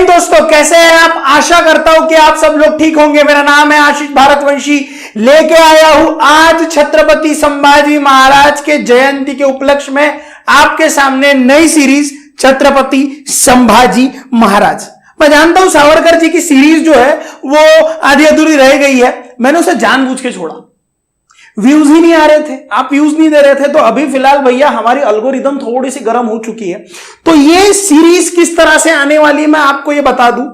दोस्तों, कैसे हैं आप? आशा करता हूं कि आप सब लोग ठीक होंगे। मेरा नाम है आशीष भारतवंशी। लेके आया हूं आज छत्रपति संभाजी महाराज के जयंती के उपलक्ष्य में आपके सामने नई सीरीज छत्रपति संभाजी महाराज। मैं जानता हूं सावरकर जी की सीरीज जो है वो आधी अधूरी रह गई है। मैंने उसे जानबूझ के छोड़ा, व्यूज ही नहीं आ रहे थे, आप व्यूज नहीं दे रहे थे। तो अभी फिलहाल भैया हमारी एल्गोरिदम थोड़ी सी गर्म हो चुकी है। तो ये सीरीज किस तरह से आने वाली है मैं आपको ये बता दूं।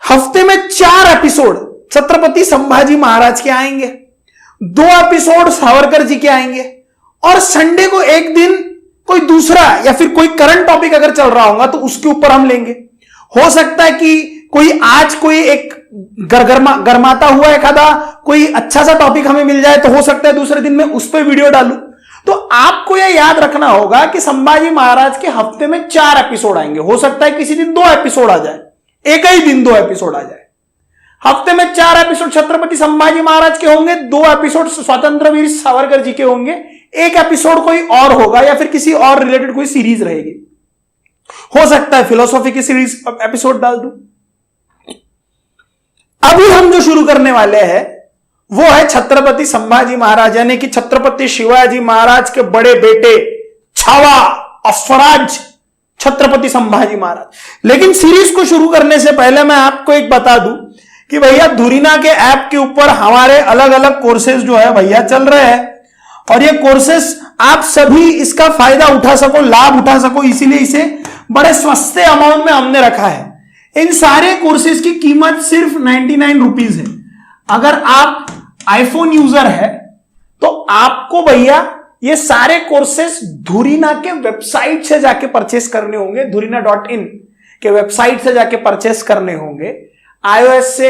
हफ्ते में 4 एपिसोड छत्रपति संभाजी महाराज के आएंगे, 2 एपिसोड सावरकर जी के आएंगे, और संडे को एक दिन कोई दूसरा या फिर कोई करंट टॉपिक अगर चल रहा होगा तो उसके ऊपर हम लेंगे। हो सकता है कि कोई एक गरमाता हुआ एखादा कोई अच्छा सा टॉपिक हमें मिल जाए, तो हो सकता है दूसरे दिन में उस पर वीडियो डालूं। तो आपको यह याद रखना होगा कि संभाजी महाराज के हफ्ते में 4 एपिसोड आएंगे। हो सकता है किसी दिन 2 एपिसोड आ जाए, एक ही दिन 2 एपिसोड आ जाए। हफ्ते में 4 एपिसोड छत्रपति संभाजी महाराज के होंगे, 2 एपिसोड स्वतंत्र वीर सावरकर जी के होंगे, 1 एपिसोड कोई और होगा या फिर किसी और रिलेटेड कोई सीरीज रहेगी। हो सकता है फिलोसॉफी की सीरीज एपिसोड डाल दूं। अभी हम जो शुरू करने वाले हैं वो है छत्रपति संभाजी महाराज, यानी कि छत्रपति शिवाजी महाराज के बड़े बेटे छावा अश्वराज छत्रपति संभाजी महाराज। लेकिन सीरीज को शुरू करने से पहले मैं आपको एक बता दूं कि भैया धुरीना के ऐप के ऊपर हमारे अलग अलग कोर्सेज जो है भैया चल रहे हैं, और ये कोर्सेज आप सभी इसका फायदा उठा सको, लाभ उठा सको, इसीलिए इसे बड़े सस्ते अमाउंट में हमने रखा है। इन सारे कोर्सेज की कीमत सिर्फ 99 रुपीज है। अगर आप आईफोन यूजर है तो आपको भैया ये सारे कोर्सेज धुरीना के वेबसाइट से जाके परचेस करने होंगे, धुरीना.in के वेबसाइट से जाके परचेस करने होंगे। iOS से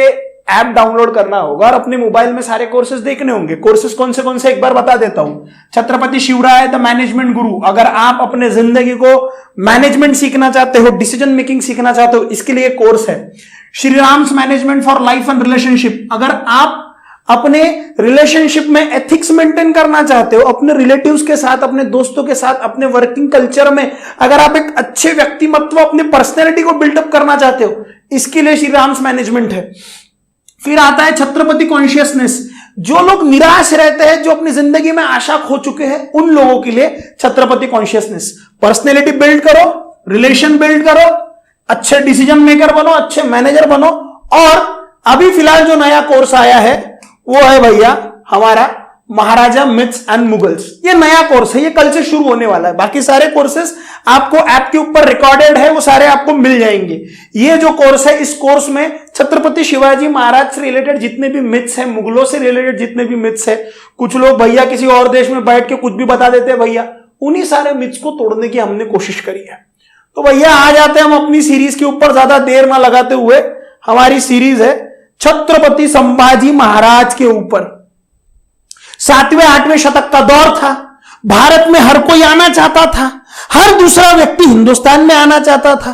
ऐप डाउनलोड करना होगा और अपने मोबाइल में सारे कोर्सेज देखने होंगे। कोर्सेज कौन से एक बार बता देता हूं। छत्रपति शिवराय द मैनेजमेंट गुरु, अगर आप अपने जिंदगी को मैनेजमेंट सीखना चाहते हो, डिसीजन मेकिंग सीखना चाहते हो, इसके लिए कोर्स है। Shri Ram's management for life and relationship, अगर आप अपने रिलेशनशिप में एथिक्स मेंटेन करना चाहते हो, अपने रिलेटिव्स के साथ, अपने दोस्तों के साथ, अपने वर्किंग कल्चर में अगर आप एक अच्छे व्यक्तिमत्व, अपनी पर्सनैलिटी को बिल्डअप करना चाहते हो, इसके लिए श्री राम्स मैनेजमेंट है। फिर आता है छत्रपति कॉन्शियसनेस, जो लोग निराश रहते हैं, जो अपनी जिंदगी में आशा खो चुके हैं, उन लोगों के लिए छत्रपति कॉन्शियसनेस। पर्सनैलिटी बिल्ड करो, रिलेशन बिल्ड करो, अच्छे डिसीजन मेकर बनो, अच्छे मैनेजर बनो। और अभी फिलहाल जो नया कोर्स आया है वो है भैया हमारा महाराजा मिथ्स एंड मुगल्स। ये नया कोर्स है, ये कल से शुरू होने वाला है। बाकी सारे कोर्सेस आपको ऐप के ऊपर रिकॉर्डेड है, वो सारे आपको मिल जाएंगे। ये जो कोर्स है, इस कोर्स में छत्रपति शिवाजी महाराज से रिलेटेड जितने भी मिथ्स हैं, मुगलों से रिलेटेड जितने भी मिथ्स है, कुछ लोग भैया किसी और देश में बैठ के कुछ भी बता देते हैं भैया, उन्हीं सारे मिथ्स को तोड़ने की हमने कोशिश करी है। तो भैया आ जाते हैं हम अपनी सीरीज के ऊपर, ज्यादा देर ना लगाते हुए। हमारी सीरीज है छत्रपति संभाजी महाराज के ऊपर। 7वें 8वें शतक का दौर था। भारत में हर कोई आना चाहता था, हर दूसरा व्यक्ति हिंदुस्तान में आना चाहता था।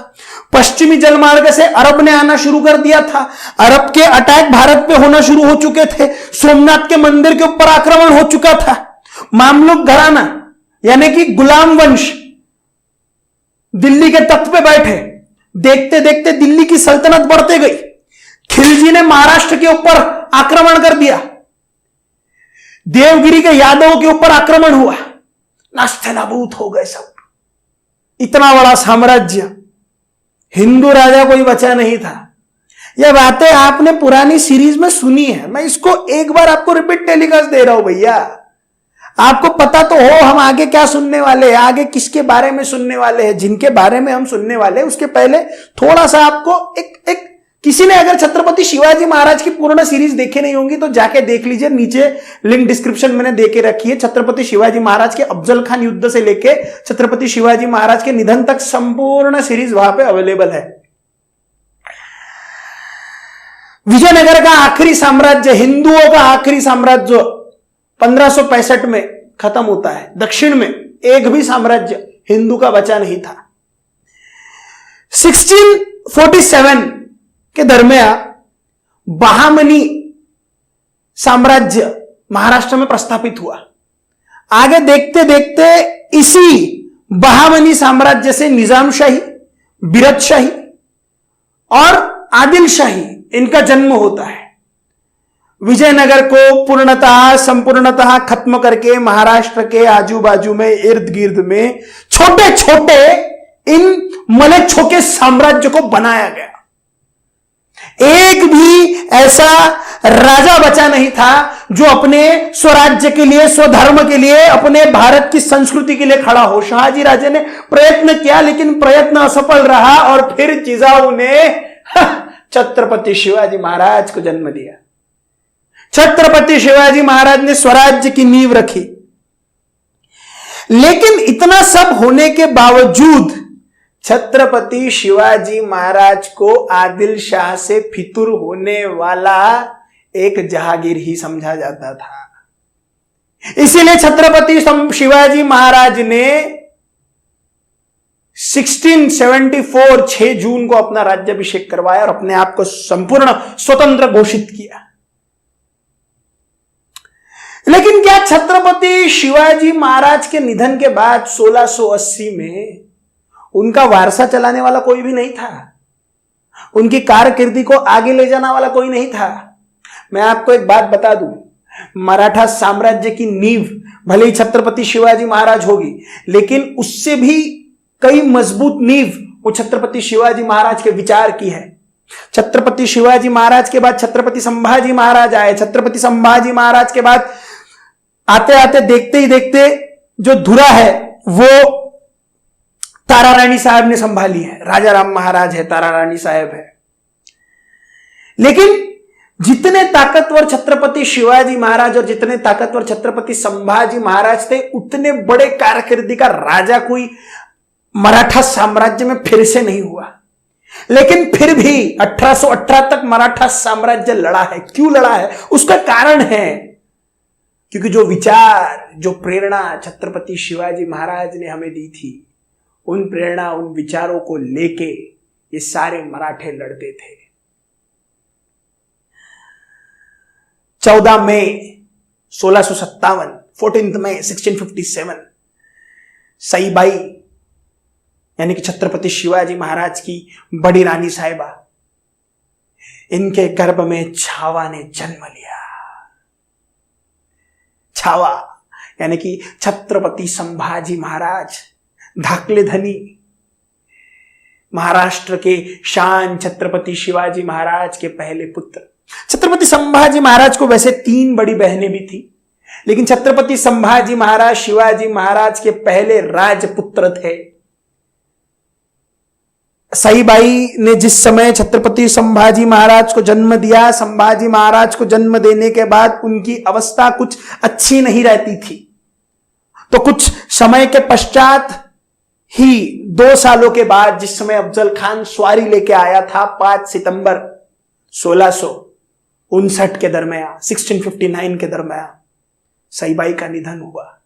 पश्चिमी जलमार्ग से अरब ने आना शुरू कर दिया था। अरब के अटैक भारत पे होना शुरू हो चुके थे। सोमनाथ के मंदिर के ऊपर आक्रमण हो चुका था। मामलुक घराना यानी कि गुलाम वंश दिल्ली के तख्त पे बैठे। देखते देखते दिल्ली की सल्तनत बढ़ते गई। खिलजी ने महाराष्ट्र के ऊपर आक्रमण कर दिया। देवगिरी के यादवों के ऊपर आक्रमण हुआ, नास्तेनाबूद हो गए सब। इतना बड़ा साम्राज्य, हिंदू राजा कोई बचा नहीं था। यह बातें आपने पुरानी सीरीज में सुनी है, मैं इसको एक बार आपको रिपीट टेलीकास्ट दे रहा हूं भैया। आपको पता तो हो हम आगे क्या सुनने वाले हैं, आगे किसके बारे में सुनने वाले हैं। जिनके बारे में हम सुनने वाले हैं उसके पहले थोड़ा सा आपको एक किसी ने अगर छत्रपति शिवाजी महाराज की पूर्ण सीरीज देखे नहीं होंगी तो जाके देख लीजिए, नीचे लिंक डिस्क्रिप्शन मैंने देके रखी है। छत्रपति शिवाजी महाराज के अफजल खान युद्ध से लेके छत्रपति शिवाजी महाराज के निधन तक संपूर्ण सीरीज वहां पे अवेलेबल है। विजयनगर का आखिरी साम्राज्य, हिंदुओं का आखिरी साम्राज्य 1565 में खत्म होता है। दक्षिण में एक भी साम्राज्य हिंदू का बचा नहीं था। 1647 के दरमियान बहामनी साम्राज्य महाराष्ट्र में प्रस्थापित हुआ। आगे देखते देखते इसी बहामनी साम्राज्य से निजामशाही, बिरदशाही और आदिल शाही इनका जन्म होता है। विजयनगर को पूर्णतः संपूर्णतः खत्म करके महाराष्ट्र के आजू बाजू में इर्द गिर्द में छोटे छोटे इन मलेच्छों के साम्राज्य को बनाया गया। एक भी ऐसा राजा बचा नहीं था जो अपने स्वराज्य के लिए, स्वधर्म के लिए, अपने भारत की संस्कृति के लिए खड़ा हो। शहाजी राजे ने प्रयत्न किया लेकिन प्रयत्न असफल रहा और फिर जिजाऊ ने छत्रपति शिवाजी महाराज को जन्म दिया। छत्रपति शिवाजी महाराज ने स्वराज्य की नींव रखी। लेकिन इतना सब होने के बावजूद छत्रपति शिवाजी महाराज को आदिल शाह से फितूर होने वाला एक जहांगीर ही समझा जाता था। इसीलिए छत्रपति शिवाजी महाराज ने 1674 6 जून को अपना राज्याभिषेक करवाया और अपने आप को संपूर्ण स्वतंत्र घोषित किया। लेकिन क्या छत्रपति शिवाजी महाराज के निधन के बाद 1680 में उनका वारसा चलाने वाला कोई भी नहीं था? उनकी कारकिर्दी को आगे ले जाने वाला कोई नहीं था? मैं आपको एक बात बता दूं, मराठा साम्राज्य की नींव भले ही छत्रपति शिवाजी महाराज होगी, लेकिन उससे भी कई मजबूत नींव वो छत्रपति शिवाजी महाराज के विचार की है। छत्रपति शिवाजी महाराज के बाद छत्रपति संभाजी महाराज आए। छत्रपति संभाजी महाराज के बाद आते आते देखते ही देखते जो धुरा है वो तारा रानी साहब ने संभाली है। राजा राम महाराज है, तारा रानी साहब है। लेकिन जितने ताकतवर छत्रपति शिवाजी महाराज और जितने ताकतवर छत्रपति संभाजी महाराज थे, उतने बड़े कारकिर्दी का राजा कोई मराठा साम्राज्य में फिर से नहीं हुआ। लेकिन फिर भी 1818 तक मराठा साम्राज्य लड़ा है। क्यों लड़ा है? उसका कारण है क्योंकि जो विचार, जो प्रेरणा छत्रपति शिवाजी महाराज ने हमें दी थी, उन प्रेरणा, उन विचारों को लेके ये सारे मराठे लड़ते थे। 14 मई 1657, 14 मई 1657 सईबाई यानी कि छत्रपति शिवाजी महाराज की बड़ी रानी साहिबा, इनके गर्भ में छावा ने जन्म लिया। छावा यानी कि छत्रपति संभाजी महाराज, धाकले धनी, महाराष्ट्र के शान छत्रपति शिवाजी महाराज के पहले पुत्र। छत्रपति संभाजी महाराज को वैसे 3 बड़ी बहनें भी थी, लेकिन छत्रपति संभाजी महाराज शिवाजी महाराज के पहले राजपुत्र थे। सईबाई ने जिस समय छत्रपति संभाजी महाराज को जन्म दिया, संभाजी महाराज को जन्म देने के बाद उनकी अवस्था कुछ अच्छी नहीं रहती थी। तो कुछ समय के पश्चात ही 2 सालों के बाद, जिस समय अफजल खान स्वारी लेके आया था 5 सितंबर 1659 के दरमियान, 1659 के दरमियान सईबाई का निधन हुआ।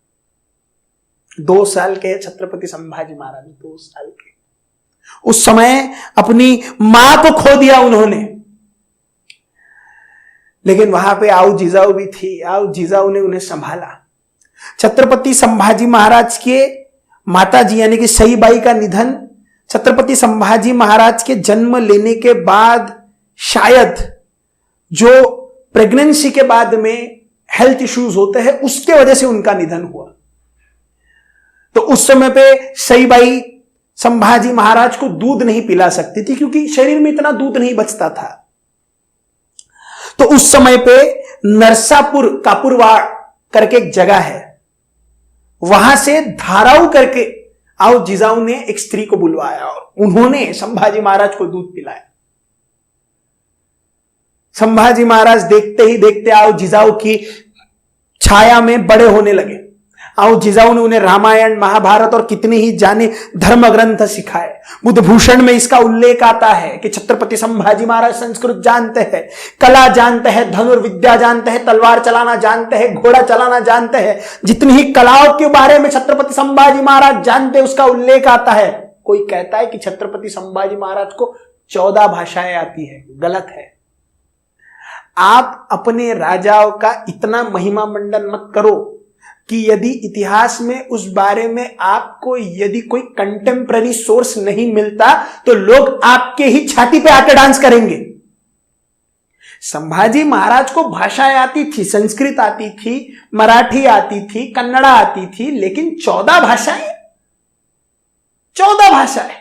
2 साल के छत्रपति संभाजी महाराज, 2 साल के। उस समय अपनी मां को खो दिया उन्होंने। लेकिन वहां पे आओ जिजाऊ भी थी। आओ जिजाऊ ने उन्हें संभाला। छत्रपति संभाजी महाराज के माताजी यानी कि सईबाई का निधन छत्रपति संभाजी महाराज के जन्म लेने के बाद, शायद जो प्रेगनेंसी के बाद में हेल्थ इश्यूज होते हैं उसके वजह से उनका निधन हुआ। तो उस समय पे सईबाई संभाजी महाराज को दूध नहीं पिला सकती थी क्योंकि शरीर में इतना दूध नहीं बचता था। तो उस समय पे नरसापुर कापुरवाड़ करके एक जगह है, वहां से धाराऊ करके आओ जिजाऊ ने एक स्त्री को बुलवाया और उन्होंने संभाजी महाराज को दूध पिलाया। संभाजी महाराज देखते ही देखते आओ जिजाऊ की छाया में बड़े होने लगे। आओ जिजाऊ ने उन्हें रामायण, महाभारत और कितने ही जाने धर्म ग्रंथ सिखाए। बुद्धभूषण में इसका उल्लेख आता है कि छत्रपति संभाजी महाराज संस्कृत जानते हैं, कला जानते हैं, धनुर्विद्या जानते हैं, तलवार चलाना जानते हैं, घोड़ा चलाना जानते हैं। जितनी ही कलाओं के बारे में छत्रपति संभाजी महाराज जानते हैं उसका उल्लेख आता है। कोई कहता है कि छत्रपति संभाजी महाराज को 14 भाषाएं आती है, गलत है। आप अपने राजाओं का इतना महिमा मंडन मत करो कि यदि इतिहास में उस बारे में आपको यदि कोई कंटेम्पररी सोर्स नहीं मिलता तो लोग आपके ही छाती पे आके डांस करेंगे। संभाजी महाराज को भाषाएं आती थी, संस्कृत आती थी, मराठी आती थी, कन्नड़ा आती थी, लेकिन 14 भाषाएं, 14 भाषाएं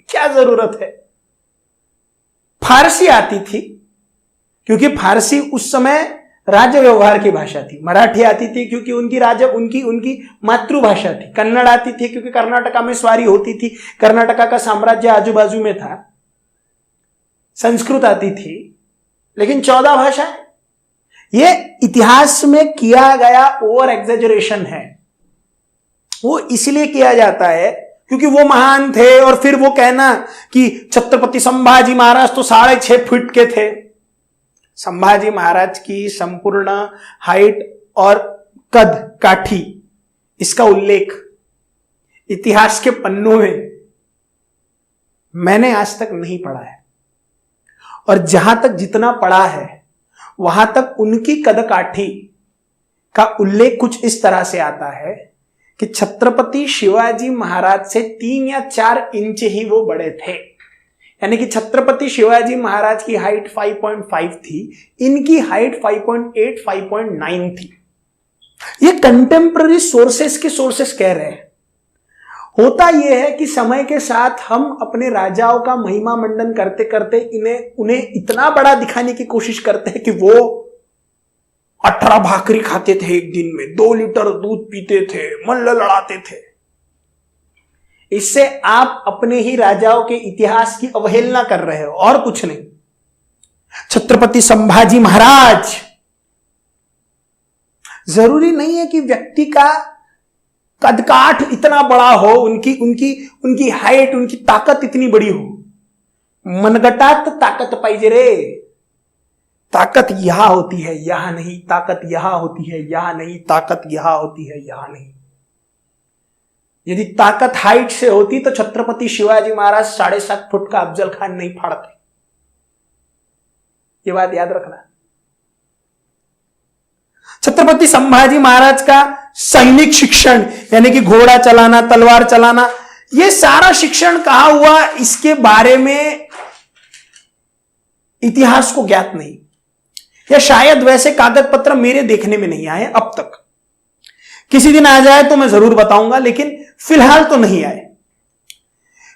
क्या जरूरत है। फारसी आती थी क्योंकि फारसी उस समय राज्य व्यवहार की भाषा थी। मराठी आती थी क्योंकि उनकी मातृभाषा थी। कन्नड़ आती थी क्योंकि कर्नाटका में स्वारी होती थी, कर्नाटका का साम्राज्य आजू बाजू में था। संस्कृत आती थी, लेकिन 14 भाषाएं। यह इतिहास में किया गया ओवर एग्जेजरेशन है। वो इसलिए किया जाता है क्योंकि वो महान थे, और फिर वो कहना कि छत्रपति संभाजी महाराज तो 6.5 फीट के थे। संभाजी महाराज की संपूर्ण हाइट और कद काठी, इसका उल्लेख इतिहास के पन्नों में मैंने आज तक नहीं पढ़ा है, और जहां तक जितना पढ़ा है वहां तक उनकी कद काठी का उल्लेख कुछ इस तरह से आता है कि छत्रपति शिवाजी महाराज से 3 या 4 इंच ही वो बड़े थे। यानी कि छत्रपति शिवाजी महाराज की हाइट 5.5 थी, इनकी हाइट 5.8 5.9 थी। ये कंटेम्पररी सोर्सेस के सोर्सेस कह रहे हैं। होता यह है कि समय के साथ हम अपने राजाओं का महिमा मंडन करते करते उन्हें इतना बड़ा दिखाने की कोशिश करते हैं कि वो 18 भाकरी खाते थे एक दिन में, 2 लीटर दूध पीते थे, मल्ल लड़ाते थे। इससे आप अपने ही राजाओं के इतिहास की अवहेलना कर रहे हो, और कुछ नहीं। छत्रपति संभाजी महाराज, जरूरी नहीं है कि व्यक्ति का कदकाठ इतना बड़ा हो, उनकी हाइट, उनकी ताकत इतनी बड़ी हो। मनगटात ताकत पाइजे रे। ताकत यहां होती है, यहां नहीं। ताकत यहां होती है, यहां नहीं। ताकत यहां होती है, यहां नहीं। यदि ताकत हाइट से होती तो छत्रपति शिवाजी महाराज 7.5 फुट का अफजल खान नहीं फाड़ते। ये बात याद रखना। छत्रपति संभाजी महाराज का सैनिक शिक्षण, यानी कि घोड़ा चलाना, तलवार चलाना, यह सारा शिक्षण कहां हुआ, इसके बारे में इतिहास को ज्ञात नहीं, या शायद वैसे कागज पत्र मेरे देखने में नहीं आए अब तक। किसी दिन आ जाए तो मैं जरूर बताऊंगा, लेकिन फिलहाल तो नहीं आए।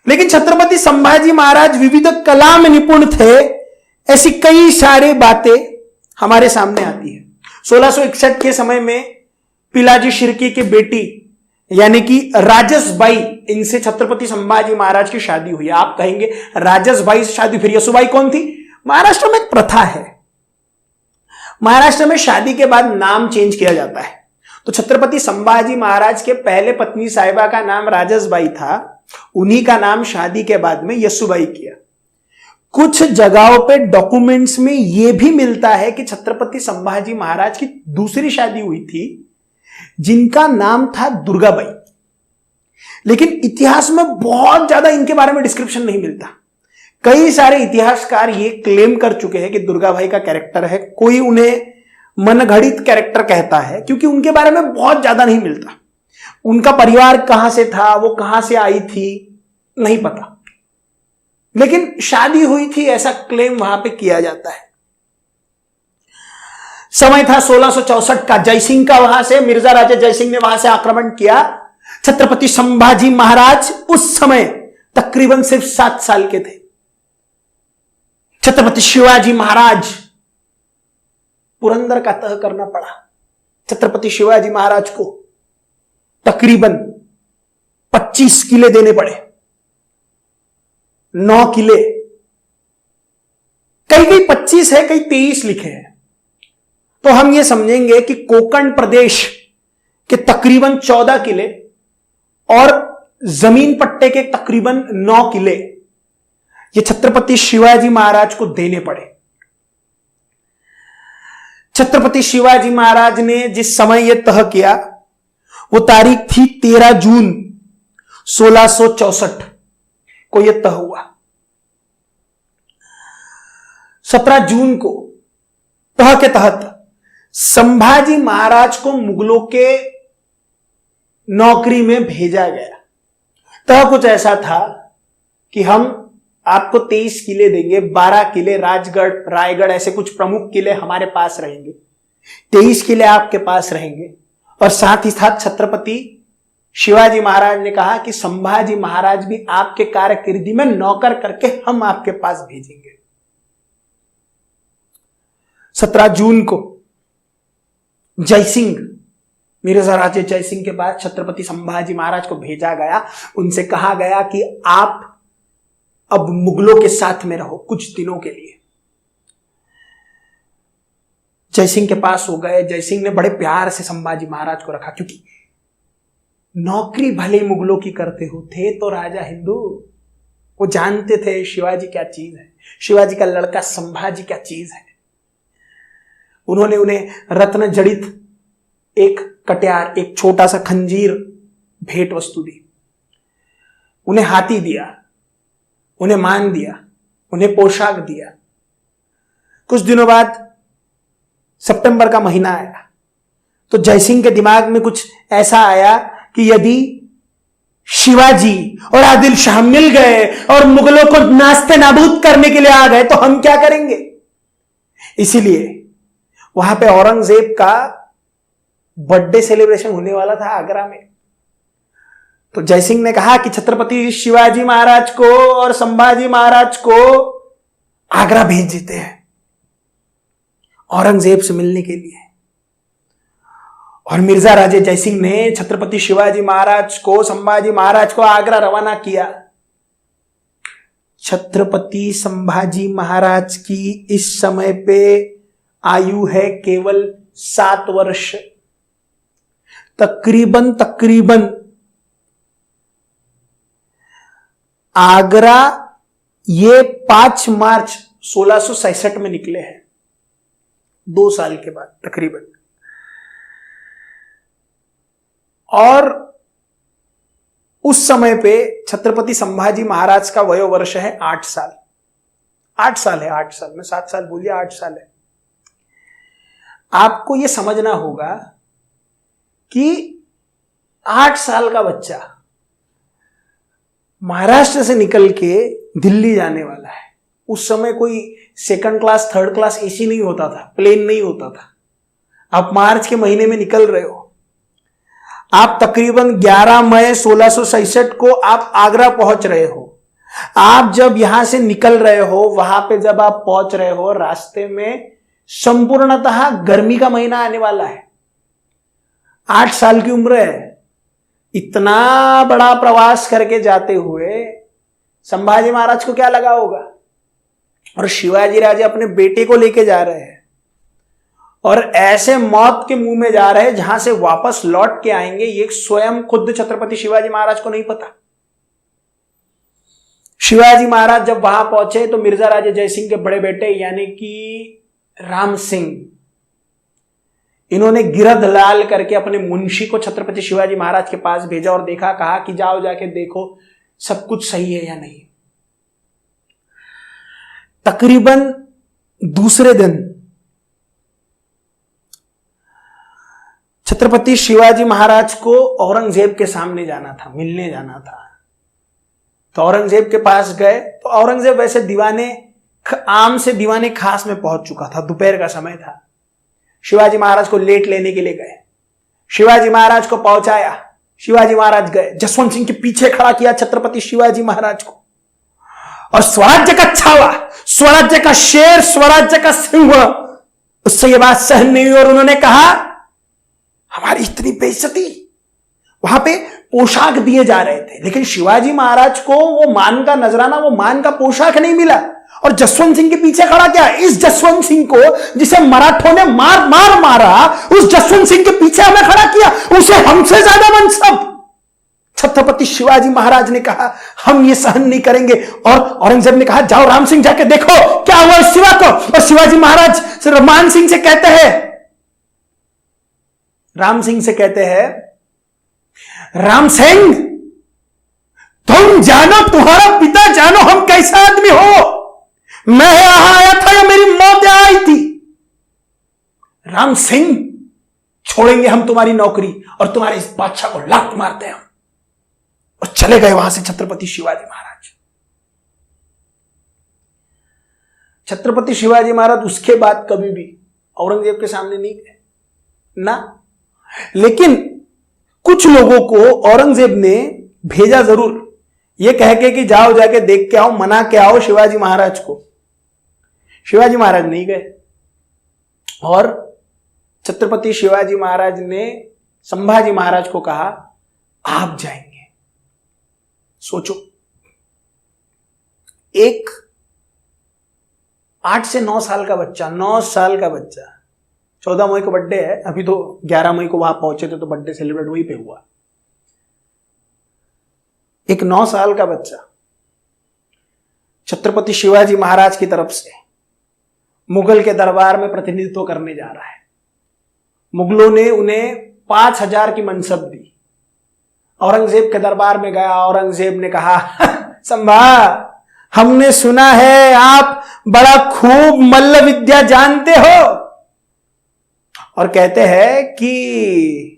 लेकिन छत्रपति संभाजी महाराज विविध कला में निपुण थे, ऐसी कई सारी बातें हमारे सामने आती है। 1661 के समय में पिलाजी शिर्के की बेटी यानी कि राजसबाई, इनसे छत्रपति संभाजी महाराज की शादी हुई। आप कहेंगे राजसबाई से शादी, फिर यसुबाई कौन थी? महाराष्ट्र में एक प्रथा है, महाराष्ट्र में शादी के बाद नाम चेंज किया जाता है। तो छत्रपति संभाजी महाराज के पहले पत्नी साहिबा का नाम राजसबाई था, उन्हीं का नाम शादी के बाद में यसुबाई किया। कुछ जगहों पे डॉक्यूमेंट्स में यह भी मिलता है कि छत्रपति संभाजी महाराज की दूसरी शादी हुई थी जिनका नाम था दुर्गाबाई, लेकिन इतिहास में बहुत ज्यादा इनके बारे में डिस्क्रिप्शन नहीं मिलता। कई सारे इतिहासकार ये क्लेम कर चुके हैं कि दुर्गाबाई का कैरेक्टर है, कोई उन्हें मनगढ़ित कैरेक्टर कहता है, क्योंकि उनके बारे में बहुत ज्यादा नहीं मिलता। उनका परिवार कहां से था, वो कहां से आई थी, नहीं पता, लेकिन शादी हुई थी ऐसा क्लेम वहां पे किया जाता है। समय था 1664 का, जयसिंह का, वहां से मिर्जा राजा जयसिंह ने वहां से आक्रमण किया। छत्रपति संभाजी महाराज उस समय तकरीबन सिर्फ 7 साल के थे। छत्रपति शिवाजी महाराज, पुरंदर का तह करना पड़ा छत्रपति शिवाजी महाराज को, तकरीबन 25 किले देने पड़े, 9 किले, कई 25 है, कई 23 लिखे हैं। तो हम ये समझेंगे कि कोंकण प्रदेश के तकरीबन 14 किले और जमीन पट्टे के तकरीबन 9 किले ये छत्रपति शिवाजी महाराज को देने पड़े। छत्रपति शिवाजी महाराज ने जिस समय यह तह किया वो तारीख थी 13 जून 1664 को यह तह हुआ। 17 जून को तह के तहत संभाजी महाराज को मुगलों के नौकरी में भेजा गया। तो कुछ ऐसा था कि हम आपको 23 किले देंगे, 12 किले राजगढ़ रायगढ़ ऐसे कुछ प्रमुख किले हमारे पास रहेंगे, 23 किले आपके पास रहेंगे। और साथ ही साथ छत्रपति शिवाजी महाराज ने कहा कि संभाजी महाराज भी आपके कारकिर्दी में नौकर करके हम आपके पास भेजेंगे। 17 जून को जयसिंह, मिर्जा राजे जयसिंह के पास छत्रपति संभाजी महाराज को भेजा गया। उनसे कहा गया कि आप अब मुगलों के साथ में रहो कुछ दिनों के लिए। जयसिंह के पास हो गए। जयसिंह ने बड़े प्यार से संभाजी महाराज को रखा, क्योंकि नौकरी भले मुगलों की करते हो, थे तो राजा हिंदू, वो जानते थे शिवाजी क्या चीज है, शिवाजी का लड़का संभाजी क्या चीज है। उन्होंने उन्हें रत्न जड़ित एक कट्यार, एक छोटा सा खंजीर भेंट वस्तु दी, उन्हें हाथी दिया, उन्हें मान दिया, उन्हें पोशाक दिया। कुछ दिनों बाद सितंबर का महीना आया तो जयसिंह के दिमाग में कुछ ऐसा आया कि यदि शिवाजी और आदिल शाह मिल गए और मुगलों को नास्ते नाबूद करने के लिए आ गए तो हम क्या करेंगे। इसीलिए वहां पे औरंगजेब का बर्थडे सेलिब्रेशन होने वाला था आगरा में। तो जयसिंह ने कहा कि छत्रपति शिवाजी महाराज को और संभाजी महाराज को आगरा भेज देते हैं औरंगजेब से मिलने के लिए। और मिर्जा राजे जयसिंह ने छत्रपति शिवाजी महाराज को, संभाजी महाराज को आगरा रवाना किया। छत्रपति संभाजी महाराज की इस समय पे आयु है केवल 7 वर्ष। तकरीबन आगरा ये 5 मार्च 1667 में निकले हैं, 2 साल के बाद तकरीबन। और उस समय पे छत्रपति संभाजी महाराज का वयोवर्ष है 8 साल। 8 साल है, 8 साल में 7 साल बोलिए, 8 साल है। आपको यह समझना होगा कि 8 साल का बच्चा महाराष्ट्र से निकल के दिल्ली जाने वाला है। उस समय कोई 2nd class 3rd class AC नहीं होता था, प्लेन नहीं होता था। आप मार्च के महीने में निकल रहे हो, आप तकरीबन 11 मई 1667 को आप आगरा पहुंच रहे हो। आप जब यहां से निकल रहे हो, वहां पे जब आप पहुंच रहे हो, रास्ते में संपूर्णतः गर्मी का महीना आने वाला है। 8 साल की उम्र है। इतना बड़ा प्रवास करके जाते हुए संभाजी महाराज को क्या लगा होगा। और शिवाजी राजे अपने बेटे को लेके जा रहे हैं और ऐसे मौत के मुंह में जा रहे हैं जहां से वापस लौट के आएंगे ये स्वयं खुद छत्रपति शिवाजी महाराज को नहीं पता। शिवाजी महाराज जब वहां पहुंचे तो मिर्जा राजे जयसिंह के बड़े बेटे यानी कि राम सिंह, इन्होंने गिरधलाल करके अपने मुंशी को छत्रपति शिवाजी महाराज के पास भेजा और देखा, कहा कि जाओ जाके देखो सब कुछ सही है या नहीं। तकरीबन दूसरे दिन छत्रपति शिवाजी महाराज को औरंगजेब के सामने जाना था, मिलने जाना था। तो औरंगजेब के पास गए तो औरंगजेब वैसे दीवाने आम से दीवाने खास में पहुंच चुका था। दोपहर का समय था। शिवाजी महाराज को लेट लेने के लिए गए। शिवाजी महाराज को पहुंचाया। शिवाजी महाराज गए, जसवंत सिंह के पीछे खड़ा किया छत्रपति शिवाजी महाराज को और स्वराज्य का छावा, स्वराज्य का शेर, स्वराज्य का सिंह, उससे यह बात सहन नहीं हुई और उन्होंने कहा हमारी इतनी बेइज्जती। वहां पे पोशाक दिए जा रहे थे लेकिन शिवाजी महाराज को वो मान का नजराना, वो मान का पोशाक नहीं मिला। और जसवंत सिंह के पीछे खड़ा क्या, इस जसवंत सिंह को जिसे मराठों ने मारा, उस जसवंत सिंह के पीछे हमें खड़ा किया, उसे हमसे ज्यादा मनसब। छत्रपति शिवाजी महाराज ने कहा हम ये सहन नहीं करेंगे। और औरंगजेब ने कहा जाओ राम सिंह जाके देखो क्या हुआ इस शिवा को। और शिवाजी महाराज मान सिंह से कहते हैं, राम सिंह से कहते हैं, राम सिंह तुम जानो, तुम्हारा पिता जानो हम कैसा आदमी हो। मैं यहां आया था या मेरी मौत आई थी। राम सिंह छोड़ेंगे हम तुम्हारी नौकरी और तुम्हारे इस बादशाह को लात मारते हैं हम। और चले गए वहां से छत्रपति शिवाजी महाराज। छत्रपति शिवाजी महाराज उसके बाद कभी भी औरंगजेब के सामने नहीं गए ना। लेकिन कुछ लोगों को औरंगजेब ने भेजा जरूर, यह कह के कि जाओ जाके देख के आओ, मना के आओ शिवाजी महाराज को। शिवाजी महाराज नहीं गए और छत्रपति शिवाजी महाराज ने संभाजी महाराज को कहा आप जाएंगे। सोचो, एक 8 से 9 साल का बच्चा, 9 साल का बच्चा, 14 मई को बर्थडे है, अभी तो 11 मई को वहां पहुंचे थे तो बर्थडे सेलिब्रेट वहीं पे हुआ। एक 9 साल का बच्चा छत्रपति शिवाजी महाराज की तरफ से मुगल के दरबार में प्रतिनिधित्व करने जा रहा है। मुगलों ने उन्हें 5000 की मनसब दी। औरंगजेब के दरबार में गया, औरंगजेब ने कहा संभा, हमने सुना है आप बड़ा खूब मल्ल विद्या जानते हो, और कहते हैं कि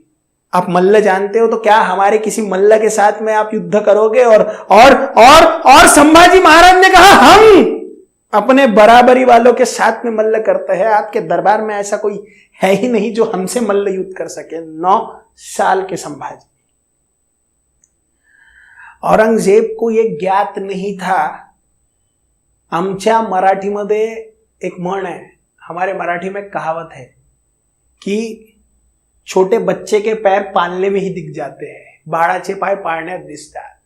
आप मल्ल जानते हो तो क्या हमारे किसी मल्ल के साथ में आप युद्ध करोगे? और संभाजी महाराज ने कहा हम अपने बराबरी वालों के साथ में मल्ल करते हैं, आपके दरबार में ऐसा कोई है ही नहीं जो हमसे मल्ल युद्ध कर सके। 9 साल के संभाजी। औरंगजेब को यह ज्ञात नहीं था। आमच्या मराठीमध्ये एक म्हण है, हमारे मराठी में कहावत है कि छोटे बच्चे के पैर पालने में ही दिख जाते हैं, बाळाचे पाय पाळण्यात दिसतात।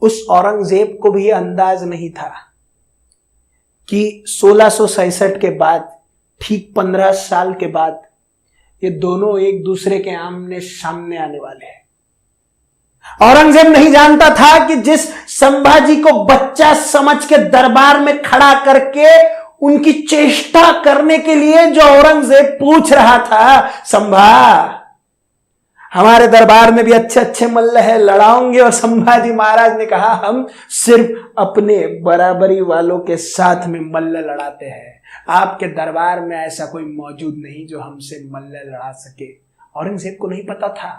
उस औरंगजेब को भी यह अंदाज नहीं था कि 1667 के बाद, ठीक 15 साल के बाद, ये दोनों एक दूसरे के आमने सामने आने वाले हैं। औरंगजेब नहीं जानता था कि जिस संभाजी को बच्चा समझ के दरबार में खड़ा करके उनकी चेष्टा करने के लिए जो औरंगजेब पूछ रहा था, संभा हमारे दरबार में भी अच्छे अच्छे मल्ल है, लड़ाओगे? और संभाजी महाराज ने कहा हम सिर्फ अपने बराबरी वालों के साथ में मल्ल लड़ाते हैं, आपके दरबार में ऐसा कोई मौजूद नहीं जो हमसे मल्ल लड़ा सके। औरंगजेब को नहीं पता था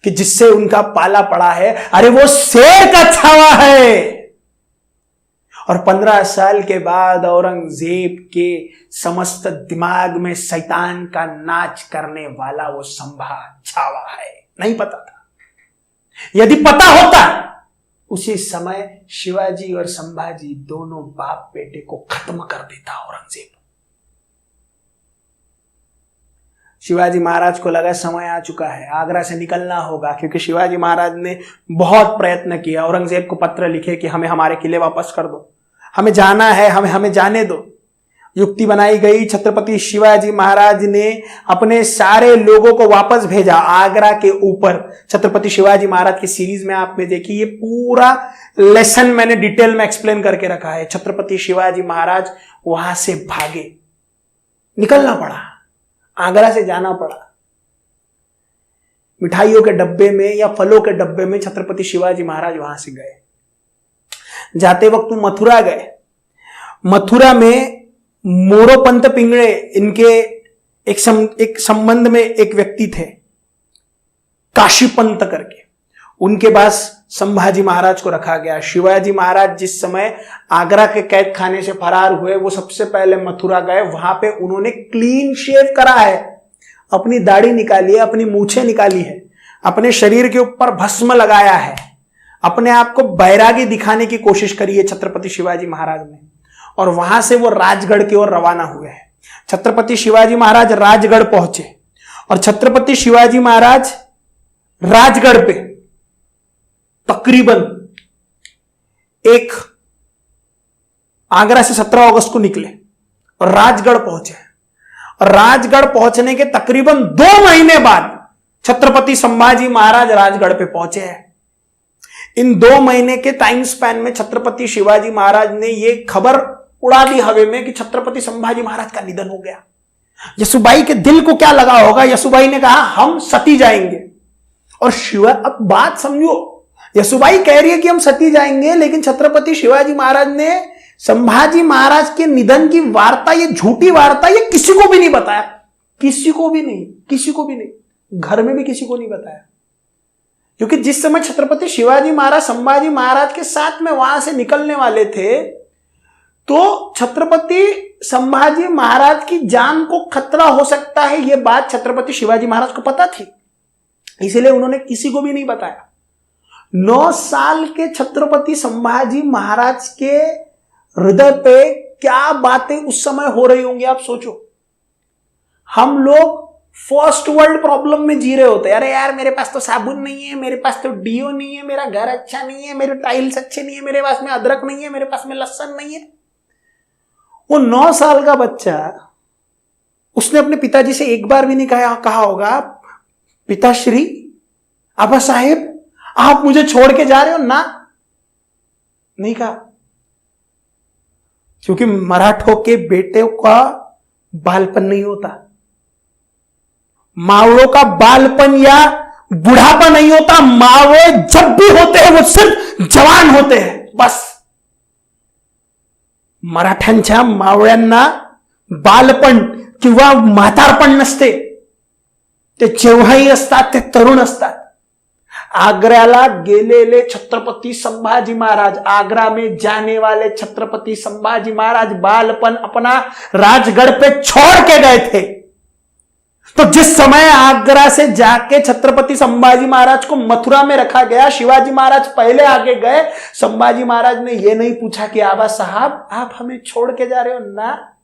कि जिससे उनका पाला पड़ा है, अरे वो शेर का छावा है। और 15 साल के बाद औरंगजेब के समस्त दिमाग में शैतान का नाच करने वाला वो संभा छावा है। नहीं पता था। यदि पता होता उसी समय शिवाजी और संभाजी दोनों बाप बेटे को खत्म कर देता औरंगजेब। शिवाजी महाराज को लगा समय आ चुका है, आगरा से निकलना होगा, क्योंकि शिवाजी महाराज ने बहुत प्रयत्न किया। औरंगजेब को पत्र लिखे कि हमें हमारे किले वापस कर दो, हमें जाना है, हमें जाने दो। युक्ति बनाई गई। छत्रपति शिवाजी महाराज ने अपने सारे लोगों को वापस भेजा आगरा के ऊपर। छत्रपति शिवाजी महाराज की सीरीज में आपने देखी, ये पूरा लेसन मैंने डिटेल में एक्सप्लेन करके रखा है। छत्रपति शिवाजी महाराज वहां से भागे, निकलना पड़ा, आगरा से जाना पड़ा। मिठाइयों के डब्बे में या फलों के डब्बे में छत्रपति शिवाजी महाराज वहां से गए। जाते वक्त मथुरा गए। मथुरा में मोरोपंत पिंगळे, इनके एक संबंध में एक व्यक्ति थे काशीपंत करके, उनके पास संभाजी महाराज को रखा गया। शिवाजी महाराज जिस समय आगरा के कैद खाने से फरार हुए, वो सबसे पहले मथुरा गए। वहां पे उन्होंने क्लीन शेव करा है, अपनी दाढ़ी निकाली है, अपनी मूछें निकाली है, अपने शरीर के ऊपर भस्म लगाया है, अपने आप को बैरागी दिखाने की कोशिश करी है छत्रपति शिवाजी महाराज ने। और वहां से वो राजगढ़ की ओर रवाना हुए हैं। छत्रपति शिवाजी महाराज राजगढ़ पहुंचे और छत्रपति शिवाजी महाराज राजगढ़ पे तकरीबन एक आगरा से 17 अगस्त को निकले और राजगढ़ पहुंचे। और राजगढ़ पहुंचने के तकरीबन 2 महीने बाद छत्रपति संभाजी महाराज राजगढ़ पे पहुंचे हैं। इन 2 महीने के टाइम स्पैन में छत्रपति शिवाजी महाराज ने यह खबर उड़ा दी हवा में कि छत्रपति संभाजी महाराज का निधन हो गया। यसुबाई के दिल को क्या लगा होगा। यसुबाई ने कहा हम सती जाएंगे। और अब बात समझो, यसुबाई कह रही है कि हम सती जाएंगे, लेकिन छत्रपति शिवाजी महाराज ने संभाजी महाराज के निधन की वार्ता, ये झूठी वार्ता, ये किसी को भी नहीं बताया। किसी को भी नहीं, किसी को भी नहीं, घर में भी किसी को नहीं बताया। क्योंकि जिस समय छत्रपति शिवाजी महाराज संभाजी महाराज के साथ में वहां से निकलने वाले थे, तो छत्रपति संभाजी महाराज की जान को खतरा हो सकता है, यह बात छत्रपति शिवाजी महाराज को पता थी, इसलिए उन्होंने किसी को भी नहीं बताया। 9 साल के छत्रपति संभाजी महाराज के हृदय पे क्या बातें उस समय हो रही होंगी, आप सोचो। हम लोग फर्स्ट वर्ल्ड प्रॉब्लम में जी रहे होते हैं, अरे यार मेरे पास तो साबुन नहीं है, मेरे पास तो डीओ नहीं है, मेरा घर अच्छा नहीं है, मेरे टाइल्स अच्छे नहीं है, मेरे पास में अदरक नहीं है, मेरे पास में लहसुन नहीं है। वो 9 साल का बच्चा, उसने अपने पिताजी से एक बार भी नहीं कहा होगा, पिताश्री, आबा साहेब, आप मुझे छोड़ के जा रहे हो ना? नहीं कहा, क्योंकि मराठों के बेटे का बालपन नहीं होता, मावड़ों का बालपन या बुढ़ापा नहीं होता। मावळे जब भी होते हैं वो सिर्फ जवान होते हैं, बस। मराठ्यांच्या मावळ्यांना बालपण किंवा म्हातारपण नसते, ते जेव्हाही असतात ते तरुण असतात। आगऱ्याला गेलेले छत्रपति संभाजी महाराज, आगरा में जाने वाले छत्रपति संभाजी महाराज बालपन अपना राजगढ़ पे छोड़ के गए थे। तो जिस समय आगरा से जाके छत्रपति संभाजी महाराज को मथुरा में रखा गया, शिवाजी महाराज पहले आगे गए। संभाजी महाराज ने यह नहीं पूछा कि आबा साहब आप हमें छोड़ के जा रहे हो ना,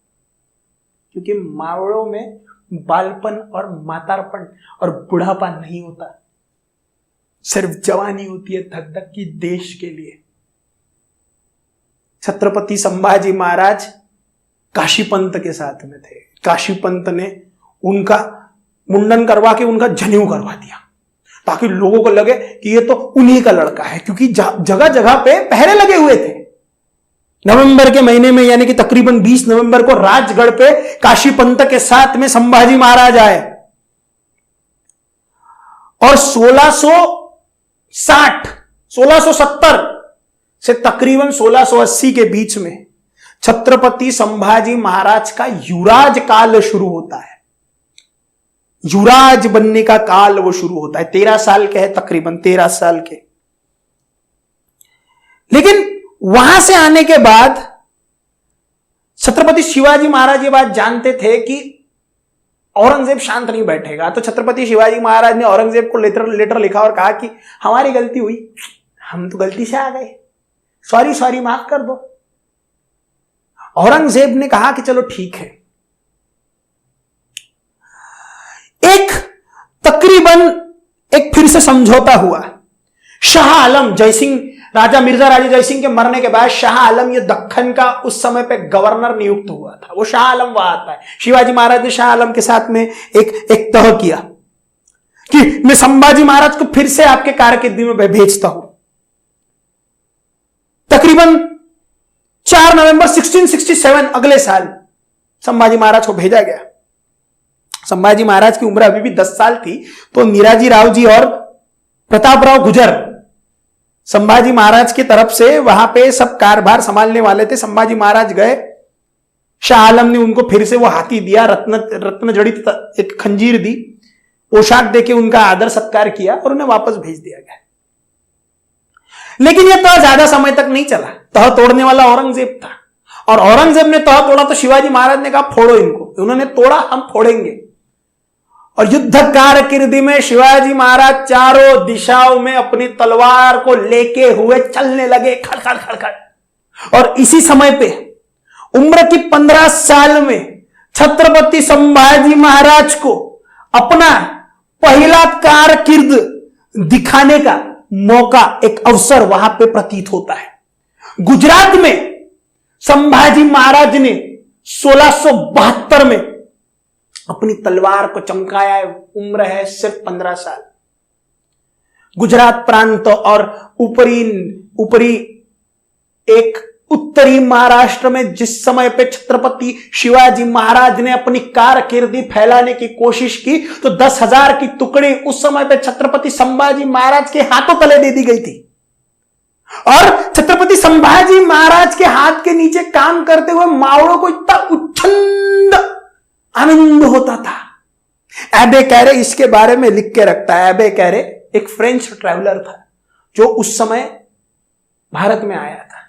क्योंकि मावड़ों में बालपन और मातारपन और बुढ़ापा नहीं होता, सिर्फ जवानी होती है धक धक की देश के लिए। छत्रपति संभाजी महाराज काशी पंत के साथ में थे। काशी पंत ने उनका मुंडन करवा के उनका जनेऊ करवा दिया, ताकि लोगों को लगे कि ये तो उन्हीं का लड़का है, क्योंकि जगह जगह पे पहरे लगे हुए थे। नवंबर के महीने में, यानी कि तकरीबन 20 नवंबर को राजगढ़ पे काशी पंत के साथ में संभाजी महाराज आए, और 1670 से तकरीबन 1680 के बीच में छत्रपति संभाजी महाराज का युवराज काल शुरू होता है। युवराज बनने का काल वो शुरू होता है। 13 साल के हैं, तकरीबन 13 साल के। लेकिन वहां से आने के बाद छत्रपति शिवाजी महाराज ये बात जानते थे कि औरंगजेब शांत नहीं बैठेगा, तो छत्रपति शिवाजी महाराज ने औरंगजेब को लेटर लिखा और कहा कि हमारी गलती हुई, हम तो गलती से आ गए, सॉरी माफ कर दो। औरंगजेब ने कहा कि चलो ठीक है। एक फिर से समझौता हुआ। शाह आलम जयसिंह, राजा मिर्जा राजा जयसिंह के मरने के बाद शाह आलम ये दक्खन का उस समय पे गवर्नर नियुक्त हुआ था, वो शाह आलम वहां आता है। शिवाजी महाराज ने शाह आलम के साथ में एक तह किया कि मैं संभाजी महाराज को फिर से आपके कारकिर्दी में भेजता हूं। तकरीबन 4 नवंबर 1667 अगले साल संभाजी महाराज को भेजा गया। संभाजी महाराज की उम्र अभी भी 10 साल थी, तो नीराजी राव जी और प्रताप राव गुजर संभाजी महाराज की तरफ से वहां पे सब कारभार संभालने वाले थे। संभाजी महाराज गए, शाह आलम ने उनको फिर से वो हाथी दिया, रत्न जड़ित एक खंजीर दी, पोशाक देके उनका आदर सत्कार किया और उन्हें वापस भेज दिया गया। लेकिन यह तह ज्यादा समय तक नहीं चला। तह तोड़ने वाला औरंगजेब था, और औरंगजेब ने तह तोड़ा तो शिवाजी महाराज ने कहा फोड़ो इनको। उन्होंने तोड़ा, हम फोड़ेंगे। और युद्ध कारकिर्दी में शिवाजी महाराज चारों दिशाओं में अपनी तलवार को लेके हुए चलने लगे, खड़खड़ खड़खड़। और इसी समय पे उम्र की 15 साल में छत्रपति संभाजी महाराज को अपना पहला कारकिर्द दिखाने का मौका, एक अवसर वहां पे प्रतीत होता है। गुजरात में संभाजी महाराज ने 1672 में अपनी तलवार को चमकाया है। उम्र है सिर्फ 15 साल। गुजरात प्रांत और ऊपरी एक उत्तरी महाराष्ट्र में जिस समय पे छत्रपति शिवाजी महाराज ने अपनी कारकिर्दी फैलाने की कोशिश की, तो 10,000 की टुकड़ी उस समय पे छत्रपति संभाजी महाराज के हाथों तले दे दी गई थी। और छत्रपति संभाजी महाराज के हाथ के नीचे काम करते हुए मावड़ों को इतना उच्छृंद आनंद होता था एबे कैरे इसके बारे में लिख के रखता है। एबे कैरे एक फ्रेंच ट्रैवलर था जो उस समय भारत में आया था।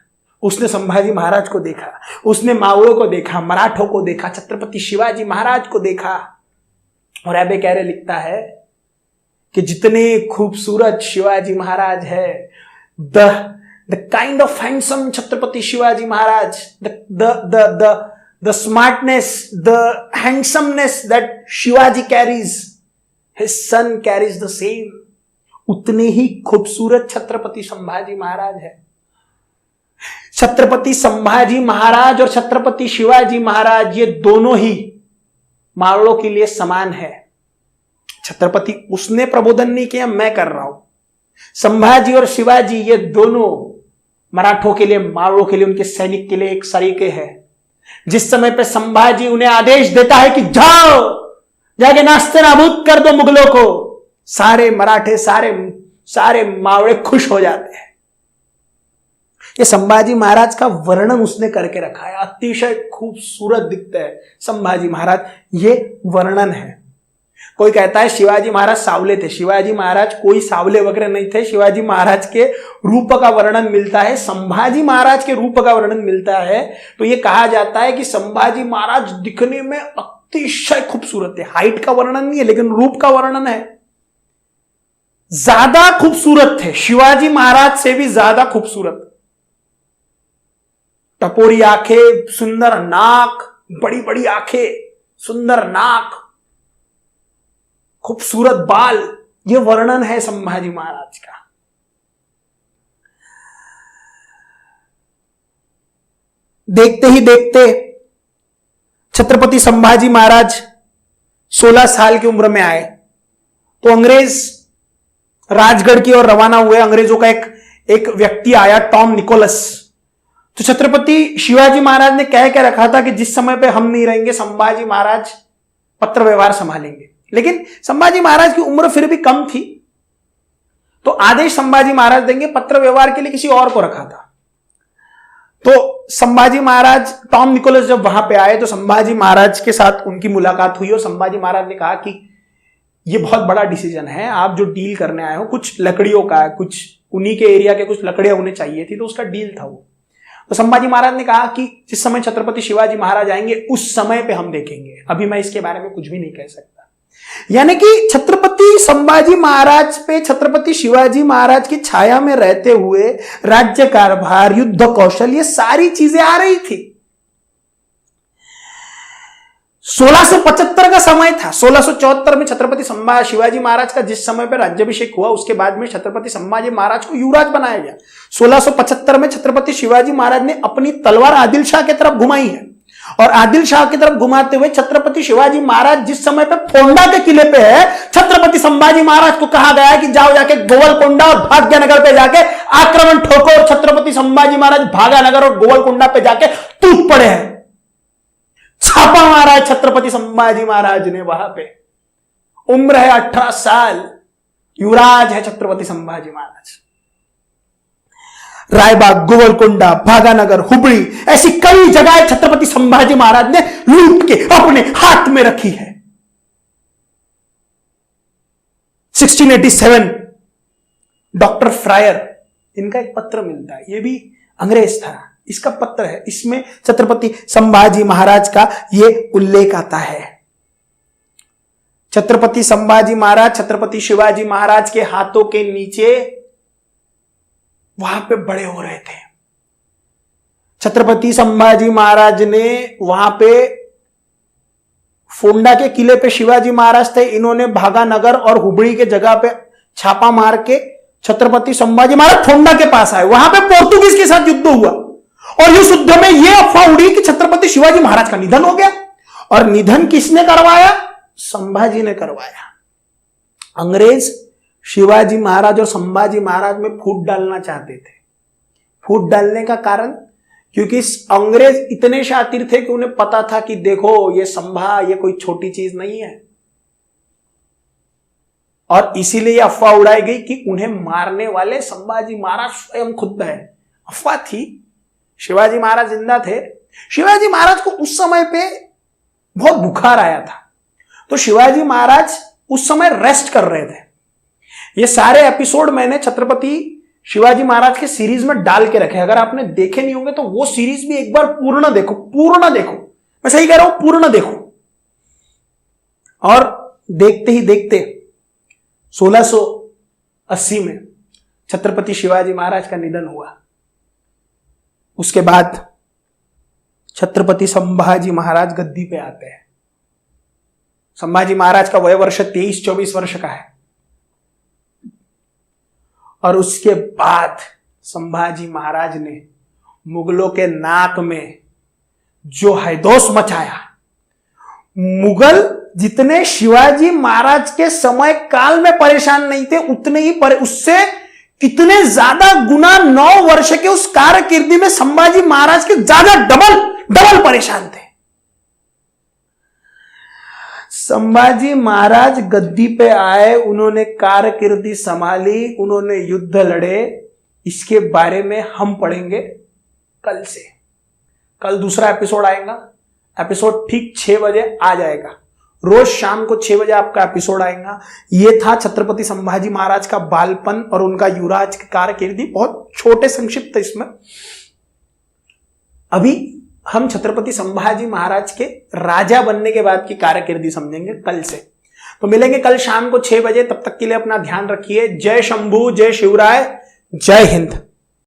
उसने संभाजी महाराज को देखा, उसने मावड़ों को देखा, मराठों को देखा, छत्रपति शिवाजी महाराज को देखा। और एबे कैरे लिखता है कि जितने खूबसूरत शिवाजी महाराज है, the kind of handsome Chhatrapati Shivaji Maharaj, the smartness, the handsomeness that Shivaji carries, his son carries the same. उतने ही खूबसूरत छत्रपति संभाजी महाराज है। छत्रपति संभाजी महाराज और छत्रपति शिवाजी महाराज ये दोनों ही मावड़ों के लिए समान है। छत्रपति उसने प्रबोधन नहीं किया, मैं कर रहा हूं। संभाजी और शिवाजी ये दोनों मराठों के लिए, मावड़ों के लिए, उनके सैनिक के लिए एक सरीके हैं। जिस समय पे संभाजी उन्हें आदेश देता है कि जाओ, जाके नास्ते नाबूद कर दो मुगलों को, सारे मराठे, सारे मावड़े खुश हो जाते हैं। ये संभाजी महाराज का वर्णन उसने करके रखा है। अतिशय खूबसूरत दिखते हैं संभाजी महाराज, ये वर्णन है। कोई कहता है शिवाजी महाराज सावले थे। शिवाजी महाराज कोई सावले वगैरह नहीं थे। शिवाजी महाराज के रूप का वर्णन मिलता है, संभाजी महाराज के रूप का वर्णन मिलता है तो यह कहा जाता है कि संभाजी महाराज दिखने में अतिशय खूबसूरत थे। हाइट का वर्णन नहीं है लेकिन रूप का वर्णन है। ज्यादा खूबसूरत थे, शिवाजी महाराज से भी ज्यादा खूबसूरत। टपोरी आंखें, सुंदर नाक, बड़ी बड़ी आंखें, सुंदर नाक, खूबसूरत बाल, यह वर्णन है संभाजी महाराज का। देखते ही देखते छत्रपति संभाजी महाराज 16 साल की उम्र में आए तो अंग्रेज राजगढ़ की ओर रवाना हुए। अंग्रेजों का एक व्यक्ति आया, टॉम निकोलस। तो छत्रपति शिवाजी महाराज ने कह के रखा था कि जिस समय पे हम नहीं रहेंगे संभाजी महाराज पत्र व्यवहार संभालेंगे। लेकिन संभाजी महाराज की उम्र फिर भी कम थी तो आदेश संभाजी महाराज देंगे, पत्र व्यवहार के लिए किसी और को रखा था। तो संभाजी महाराज, टॉम निकोलस जब वहां पे आए तो संभाजी महाराज के साथ उनकी मुलाकात हुई और संभाजी महाराज ने कहा कि ये बहुत बड़ा डिसीजन है, आप जो डील करने आए हो कुछ लकड़ियों का है, कुछ उन्हीं के एरिया के कुछ लकड़ियां उन्हें चाहिए थी तो उसका डील था वो। तो संभाजी महाराज ने कहा कि जिस समय छत्रपति शिवाजी महाराज आएंगे उस समय पे हम देखेंगे, अभी मैं इसके बारे में कुछ भी नहीं कह सकता। यानी कि छत्रपति संभाजी महाराज पे छत्रपति शिवाजी महाराज की छाया में रहते हुए राज्य कारभार, युद्ध कौशल, ये सारी चीजें आ रही थी। 1675 का समय था। 1674 में छत्रपति शिवाजी महाराज का जिस समय पर राज्याभिषेक हुआ उसके बाद में छत्रपति संभाजी महाराज को युवराज बनाया गया। 1675 में छत्रपति शिवाजी महाराज ने अपनी तलवार आदिल शाह की तरफ घुमाई है और आदिल शाह की तरफ घुमाते हुए छत्रपति शिवाजी महाराज जिस समय पे फोंडा के किले पे है, छत्रपति संभाजी महाराज को कहा गया है कि जाओ जाके गोवलकोंडा और भाग्यनगर पे जाके आक्रमण ठोको। और छत्रपति संभाजी महाराज भाग्यनगर और गोवलकोंडा पे जाके टूट पड़े हैं। छापा मारा है छत्रपति संभाजी महाराज ने वहां पे। उम्र है 18 साल, युवराज है छत्रपति संभाजी महाराज। रायबाग, गोवलकोंडा, भागानगर, हुबली, ऐसी कई जगह छत्रपति संभाजी महाराज ने लूट के अपने हाथ में रखी है। 1687 डॉक्टर फ्रायर, इनका एक पत्र मिलता है, यह भी अंग्रेज था, इसका पत्र है, इसमें छत्रपति संभाजी महाराज का यह उल्लेख आता है। छत्रपति संभाजी महाराज छत्रपति शिवाजी महाराज के हाथों के नीचे वहां पे बड़े हो रहे थे। छत्रपति संभाजी महाराज ने वहां पे फोंडा के किले पे शिवाजी महाराज थे, इन्होंने भागानगर और हुबली के जगह पे छापा मार के छत्रपति संभाजी महाराज फोंडा के पास आए। वहां पे पोर्तुगीज के साथ युद्ध हुआ और इस युद्ध में यह अफवाह उड़ी कि छत्रपति शिवाजी महाराज का निधन हो गया। और निधन किसने करवाया? संभाजी ने करवाया। अंग्रेज शिवाजी महाराज और संभाजी महाराज में फूट डालना चाहते थे। फूट डालने का कारण, क्योंकि अंग्रेज इतने शातिर थे कि उन्हें पता था कि देखो ये कोई छोटी चीज नहीं है, और इसीलिए अफवाह उड़ाई गई कि उन्हें मारने वाले संभाजी महाराज स्वयं खुद है। अफवाह थी, शिवाजी महाराज जिंदा थे। शिवाजी महाराज को उस समय पे बहुत बुखार आया था। तो शिवाजी महाराज उस समय रेस्ट कर रहे थे। ये सारे एपिसोड मैंने छत्रपति शिवाजी महाराज के सीरीज में डाल के रखे। अगर आपने देखे नहीं होंगे तो वो सीरीज भी एक बार पूर्ण देखो, पूर्ण देखो, मैं सही कह रहा हूं, पूर्ण देखो। और देखते ही देखते 1680 में छत्रपति शिवाजी महाराज का निधन हुआ। उसके बाद छत्रपति संभाजी महाराज गद्दी पे आते हैं। संभाजी महाराज का वय वर्ष 23-24 वर्ष का है। और उसके बाद संभाजी महाराज ने मुगलों के नाक में जो हैदोस मचाया, मुगल जितने शिवाजी महाराज के समय काल में परेशान नहीं थे, उतने ही उससे कितने ज्यादा गुना 9 वर्ष के उस कारकिर्दी में संभाजी महाराज के ज्यादा डबल परेशान थे। संभाजी महाराज गद्दी पे आए, उन्होंने कारकिर्दी संभाली, उन्होंने युद्ध लड़े। इसके बारे में हम पढ़ेंगे कल से। कल दूसरा एपिसोड आएगा। एपिसोड ठीक 6 बजे आ जाएगा। रोज शाम को 6 बजे आपका एपिसोड आएगा। यह था छत्रपति संभाजी महाराज का बालपन और उनका युवराज की कारकिर्दी। बहुत छोटे संक्षिप्त इसमें। अभी हम छत्रपति संभाजी महाराज के राजा बनने के बाद की कारकिर्दी समझेंगे कल से। तो मिलेंगे कल शाम को 6 बजे। तब तक के लिए अपना ध्यान रखिए। जय शंभू, जय शिवराय, जय हिंद।